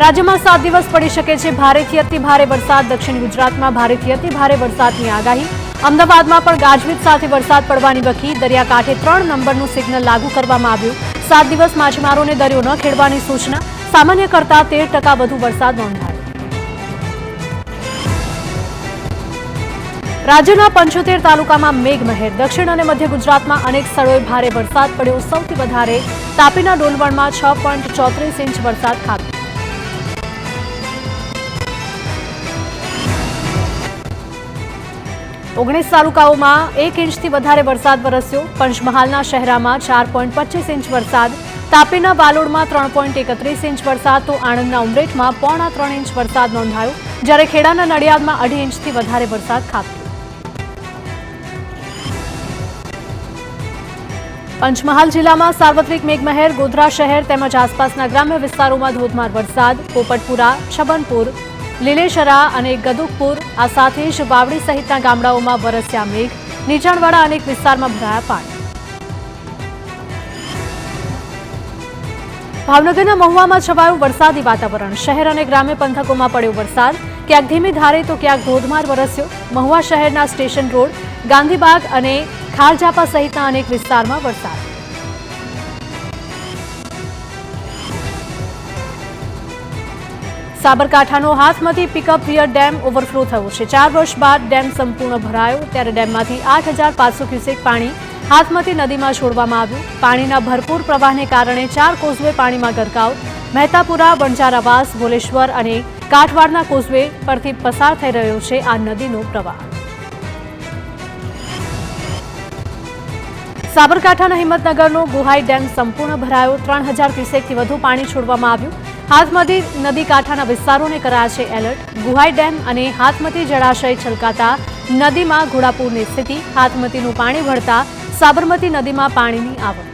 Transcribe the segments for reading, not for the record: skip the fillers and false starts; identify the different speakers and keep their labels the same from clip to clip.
Speaker 1: રાજ્યમાં 7 દિવસ પડી શકે છે ભારેથી અતિ ભારે વરસાદ. દક્ષિણ ગુજરાતમાં ભારેથી અતિ ભારે વરસાદની આગાહી. અમદાવાદમાં પણ ગાજવીજ સાથે વરસાદ પડવાની વકી. દરિયાકાંઠે 3 નંબરનું સિગ્નલ લાગુ કરવામાં આવ્યું. 7 દિવસ માછીમારોને દરિયો ન ખેડવાની સૂચના. સામાન્ય કરતાં 13% વધુ વરસાદ નોંધાયો. રાજ્યના 75 તાલુકામાં મેઘમહેર. દક્ષિણ અને મધ્ય ગુજરાતમાં અનેક સ્થળોએ ભારે વરસાદ પડ્યો. સૌથી વધારે તાપીના ડોલવણમાં 6.34 ઇંચ વરસાદ ખાબક્યો. ઓગણીસ તાલુકાઓમાં 1 ઇંચથી વધારે વરસાદ વરસ્યો. પંચમહાલના શહેરામાં 4.25 ઇંચ વરસાદ. તાપીના વાલોડમાં 3.31 ઇંચ વરસાદ તો આણંદના ઉમરેઠમાં 3.25 ઇંચ વરસાદ નોંધાયો. જ્યારે ખેડાના નડિયાદમાં 2.5 ઇંચથી વધારે વરસાદ ખાબક્યો. પંચમહાલ જિલ્લામાં સાર્વત્રિક મેઘમહેર. ગોધરા શહેર તેમજ આસપાસના ગ્રામ્ય વિસ્તારોમાં ધોધમાર વરસાદ. પોપટપુરા, છબનપુર, લીલેશરા અને ગદુકપુર આ સાથે જ વાવડી સહિતના ગામડાઓમાં વરસ્યા મેઘ. નીચાણવાળા અનેક વિસ્તારમાં ભરાયા પાણી. ભાવનગરના મહુવામાં છવાયું વરસાદી વાતાવરણ. શહેર અને ગ્રામ્ય પંથકોમાં પડ્યો વરસાદ. ક્યાંક ધીમી ધારે તો ક્યાંક ધોધમાર વરસ્યો. મહુવા શહેરના સ્ટેશન રોડ, ગાંધીબાગ અને ખારજાપા સહિતના અનેક વિસ્તારમાં વરસાદ. સાબરકાંઠાનો Hathmati pickup weir dam overflow થયો છે. 4 વર્ષ બાદ ડેમ સંપૂર્ણ ભરાયો. ત્યારે ડેમમાંથી 8,500 ક્યુસેક પાણી હાથમતી નદીમાં છોડવામાં આવ્યું. પાણીના ભરપૂર પ્રવાહને કારણે 4 કોઝવે પાણીમાં ગરકાવ. મહેતાપુરા, વણઝારાવાસ, ભોલેશ્વર અને કાઠવાડના કોઝવે પરથી પસાર થઈ રહ્યો છે આ નદીનો પ્રવાહ. સાબરકાંઠાના હિંમતનગરનો ગુહાઈ ડેમ સંપૂર્ણ ભરાયો. 3,000 ક્યુસેકથી વધુ પાણી છોડવામાં આવ્યું. હાથમતી નદી કાંઠાના વિસ્તારોને કરાયા છે એલર્ટ. ગુહાઈ ડેમ અને હાથમતી જળાશય છલકાતા નદીમાં ઘોડાપૂરની સ્થિતિ. હાથમતીનું પાણી વળતા સાબરમતી નદીમાં પાણીની આવક.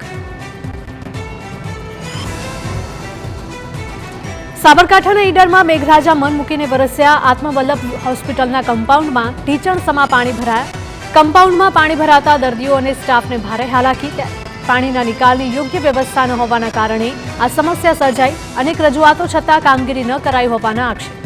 Speaker 1: સાબરકાંઠાના ઈડરમાં મેઘરાજા મન મૂકીને વરસ્યા. આત્મવલ્લભ હોસ્પિટલના કમ્પાઉન્ડમાં ઢીચણસમા પાણી ભરાયા. કમ્પાઉન્ડમાં પાણી ભરાતા દર્દીઓ અને સ્ટાફને ભારે હાલાકી. પાણીના નિકાલની યોગ્ય વ્યવસ્થા ન હોવાના કારણે આ સમસ્યા સર્જાઈ. અનેક રજૂઆતો છતાં કામગીરી ન કરાઈ હોવાના આક્ષેપ.